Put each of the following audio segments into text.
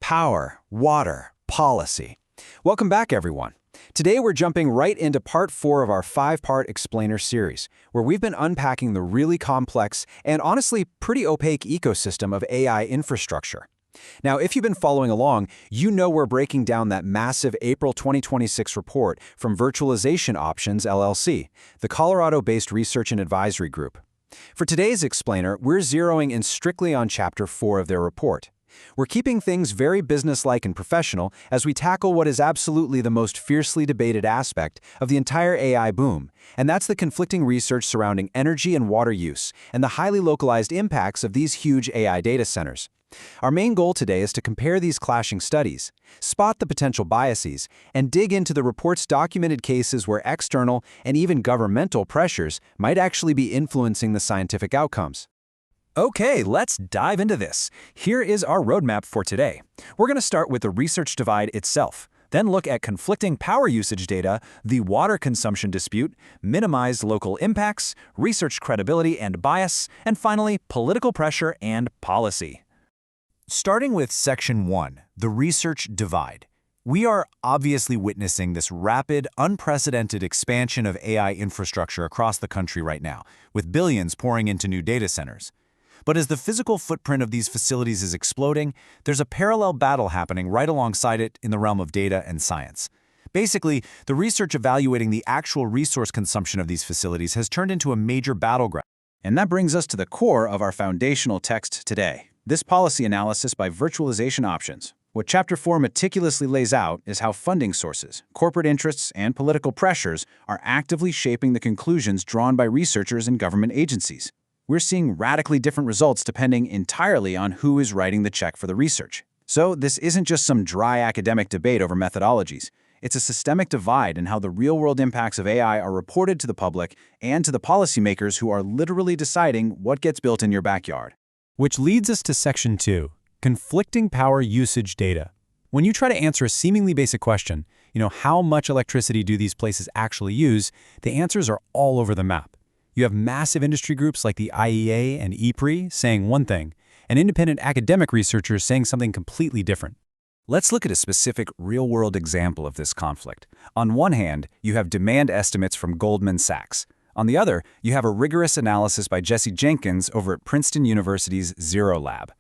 Power, water, policy. Welcome back, everyone. Today we're jumping right into part 4 of our 5-part explainer series, where we've been unpacking the really complex and honestly pretty opaque ecosystem of AI infrastructure. Now, if you've been following along, you know we're breaking down that massive April 2026 report from Virtualization Options LLC, the Colorado-based research and advisory group. For today's explainer, we're zeroing in strictly on Chapter 4 of their report. We're keeping things very businesslike and professional as we tackle what is absolutely the most fiercely debated aspect of the entire AI boom, and that's the conflicting research surrounding energy and water use and the highly localized impacts of these huge AI data centers. Our main goal today is to compare these clashing studies, spot the potential biases, and dig into the report's documented cases where external and even governmental pressures might actually be influencing the scientific outcomes. Okay, let's dive into this. Here is our roadmap for today. We're going to start with the research divide itself, then look at conflicting power usage data, the water consumption dispute, minimized local impacts, research credibility and bias, and finally, political pressure and policy. Starting with Section 1, the research divide. We are obviously witnessing this rapid, unprecedented expansion of AI infrastructure across the country right now, with billions pouring into new data centers. But as the physical footprint of these facilities is exploding, there's a parallel battle happening right alongside it in the realm of data and science. Basically, the research evaluating the actual resource consumption of these facilities has turned into a major battleground. And that brings us to the core of our foundational text today, this policy analysis by Virtualization Options. What Chapter 4 meticulously lays out is how funding sources, corporate interests, and political pressures are actively shaping the conclusions drawn by researchers and government agencies. We're seeing radically different results depending entirely on who is writing the check for the research. So this isn't just some dry academic debate over methodologies. It's a systemic divide in how the real-world impacts of AI are reported to the public and to the policymakers who are literally deciding what gets built in your backyard. Which leads us to Section 2, conflicting power usage data. When you try to answer a seemingly basic question, how much electricity do these places actually use, the answers are all over the map. You have massive industry groups like the IEA and EPRI saying one thing, and independent academic researchers saying something completely different. Let's look at a specific real-world example of this conflict. On one hand, you have demand estimates from Goldman Sachs. On the other, you have a rigorous analysis by Jesse Jenkins over at Princeton University's Zero Lab.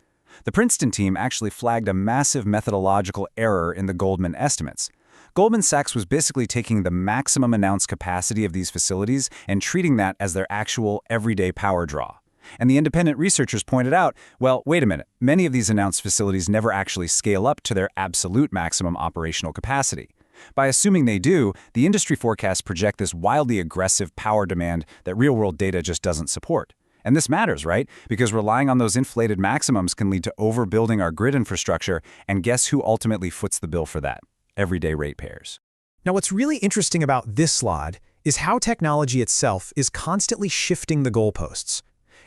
The Princeton team actually flagged a massive methodological error in the Goldman estimates. Goldman Sachs was basically taking the maximum announced capacity of these facilities and treating that as their actual everyday power draw. And the independent researchers pointed out, well, wait a minute, many of these announced facilities never actually scale up to their absolute maximum operational capacity. By assuming they do, the industry forecasts project this wildly aggressive power demand that real-world data just doesn't support. And this matters, right? Because relying on those inflated maximums can lead to overbuilding our grid infrastructure, and guess who ultimately foots the bill for that? Everyday ratepayers. Now, what's really interesting about this slide is how technology itself is constantly shifting the goalposts.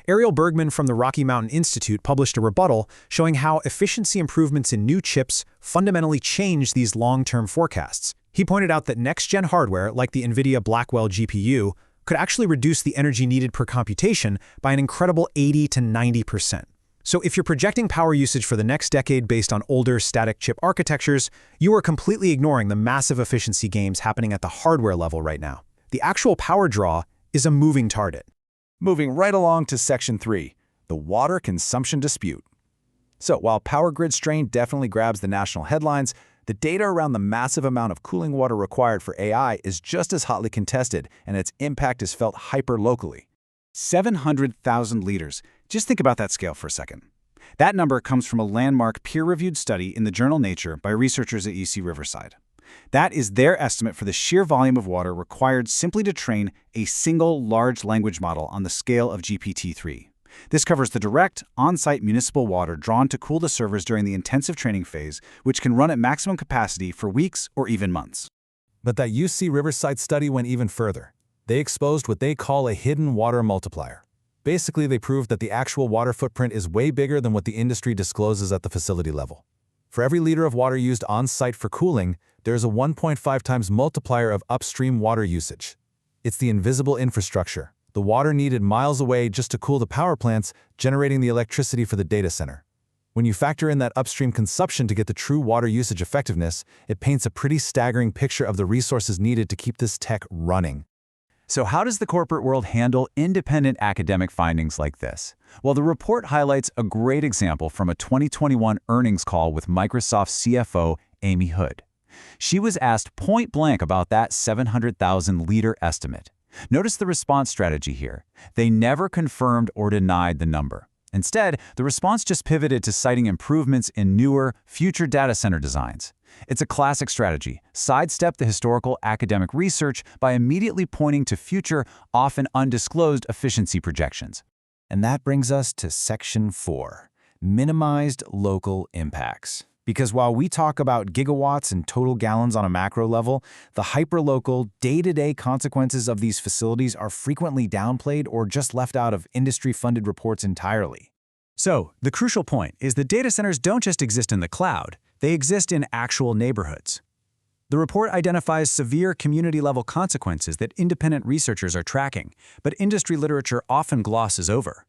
Ariel Bergman from the Rocky Mountain Institute published a rebuttal showing how efficiency improvements in new chips fundamentally change these long-term forecasts. He pointed out that next-gen hardware, like the NVIDIA Blackwell GPU, could actually reduce the energy needed per computation by an incredible 80 to 90%. So if you're projecting power usage for the next decade based on older static chip architectures, you are completely ignoring the massive efficiency gains happening at the hardware level right now. The actual power draw is a moving target. Moving right along to Section 3, the water consumption dispute. So while power grid strain definitely grabs the national headlines, the data around the massive amount of cooling water required for AI is just as hotly contested, and its impact is felt hyper-locally. 700,000 liters. Just think about that scale for a second. That number comes from a landmark peer-reviewed study in the journal Nature by researchers at UC Riverside. That is their estimate for the sheer volume of water required simply to train a single large language model on the scale of GPT-3. This covers the direct, on-site municipal water drawn to cool the servers during the intensive training phase, which can run at maximum capacity for weeks or even months. But that UC Riverside study went even further. They exposed what they call a hidden water multiplier. Basically, they proved that the actual water footprint is way bigger than what the industry discloses at the facility level. For every liter of water used on-site for cooling, there's a 1.5 times multiplier of upstream water usage. It's the invisible infrastructure, the water needed miles away just to cool the power plants, generating the electricity for the data center. When you factor in that upstream consumption to get the true water usage effectiveness, it paints a pretty staggering picture of the resources needed to keep this tech running. So how does the corporate world handle independent academic findings like this? Well, the report highlights a great example from a 2021 earnings call with Microsoft CFO Amy Hood. She was asked point blank about that 700,000-liter estimate. Notice the response strategy here. They never confirmed or denied the number. Instead, the response just pivoted to citing improvements in newer, future data center designs. It's a classic strategy. Sidestep the historical academic research by immediately pointing to future, often undisclosed efficiency projections. And that brings us to Section 4, minimized local impacts. Because while we talk about gigawatts and total gallons on a macro level, the hyperlocal, day-to-day consequences of these facilities are frequently downplayed or just left out of industry-funded reports entirely. So, the crucial point is that data centers don't just exist in the cloud, they exist in actual neighborhoods. The report identifies severe community-level consequences that independent researchers are tracking, but industry literature often glosses over.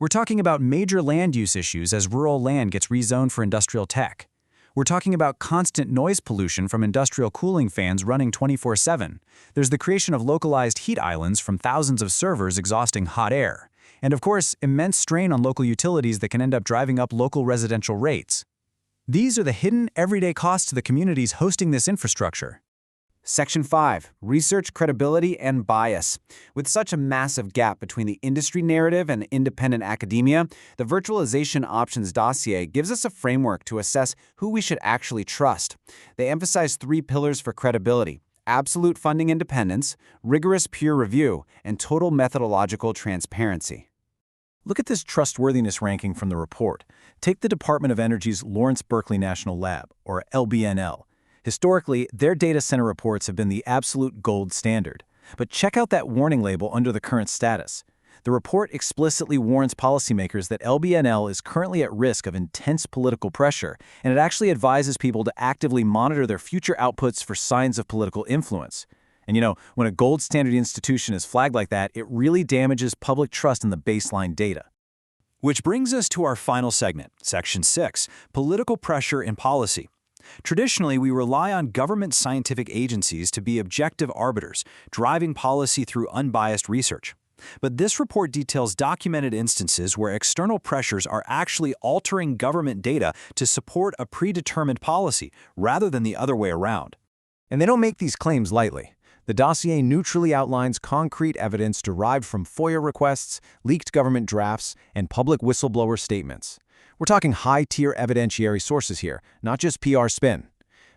We're talking about major land use issues as rural land gets rezoned for industrial tech. We're talking about constant noise pollution from industrial cooling fans running 24/7. There's the creation of localized heat islands from thousands of servers exhausting hot air. And of course, immense strain on local utilities that can end up driving up local residential rates. These are the hidden, everyday costs to the communities hosting this infrastructure. Section 5, Research Credibility and Bias. With such a massive gap between the industry narrative and independent academia, the Virtualization Options dossier gives us a framework to assess who we should actually trust. They emphasize 3 pillars for credibility: absolute funding independence, rigorous peer review, and total methodological transparency. Look at this trustworthiness ranking from the report. Take the Department of Energy's Lawrence Berkeley National Lab, or LBNL. Historically, their data center reports have been the absolute gold standard. But check out that warning label under the current status. The report explicitly warns policymakers that LBNL is currently at risk of intense political pressure, and it actually advises people to actively monitor their future outputs for signs of political influence. And you know, when a gold standard institution is flagged like that, it really damages public trust in the baseline data. Which brings us to our final segment, Section 6, Political Pressure in Policy. Traditionally, we rely on government scientific agencies to be objective arbiters, driving policy through unbiased research. But this report details documented instances where external pressures are actually altering government data to support a predetermined policy, rather than the other way around. And they don't make these claims lightly. The dossier neutrally outlines concrete evidence derived from FOIA requests, leaked government drafts, and public whistleblower statements. We're talking high-tier evidentiary sources here, not just PR spin.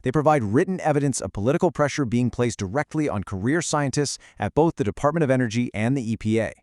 They provide written evidence of political pressure being placed directly on career scientists at both the Department of Energy and the EPA.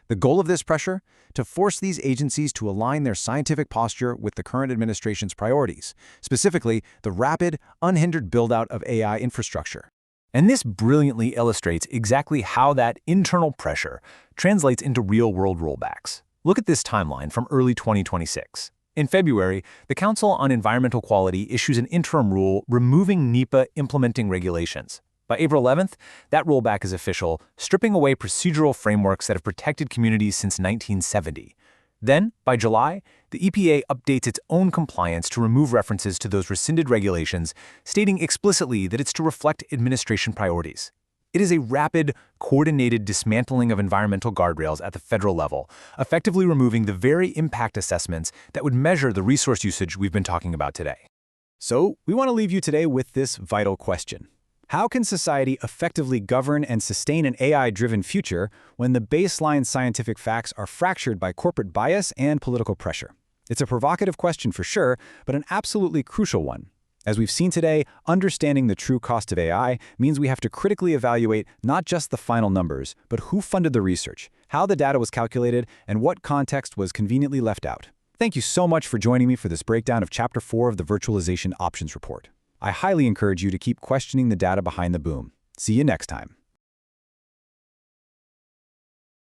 The goal of this pressure? To force these agencies to align their scientific posture with the current administration's priorities, specifically the rapid, unhindered build-out of AI infrastructure. And this brilliantly illustrates exactly how that internal pressure translates into real-world rollbacks. Look at this timeline from early 2026. In February, the Council on Environmental Quality issues an interim rule removing NEPA implementing regulations. By April 11th, that rollback is official, stripping away procedural frameworks that have protected communities since 1970. Then, by July, the EPA updates its own compliance to remove references to those rescinded regulations, stating explicitly that it's to reflect administration priorities. It is a rapid, coordinated dismantling of environmental guardrails at the federal level, effectively removing the very impact assessments that would measure the resource usage we've been talking about today. So, we want to leave you today with this vital question. How can society effectively govern and sustain an AI-driven future when the baseline scientific facts are fractured by corporate bias and political pressure? It's a provocative question for sure, but an absolutely crucial one. As we've seen today, understanding the true cost of AI means we have to critically evaluate not just the final numbers, but who funded the research, how the data was calculated, and what context was conveniently left out. Thank you so much for joining me for this breakdown of Chapter 4 of the Virtualization Options Report. I highly encourage you to keep questioning the data behind the boom. See you next time.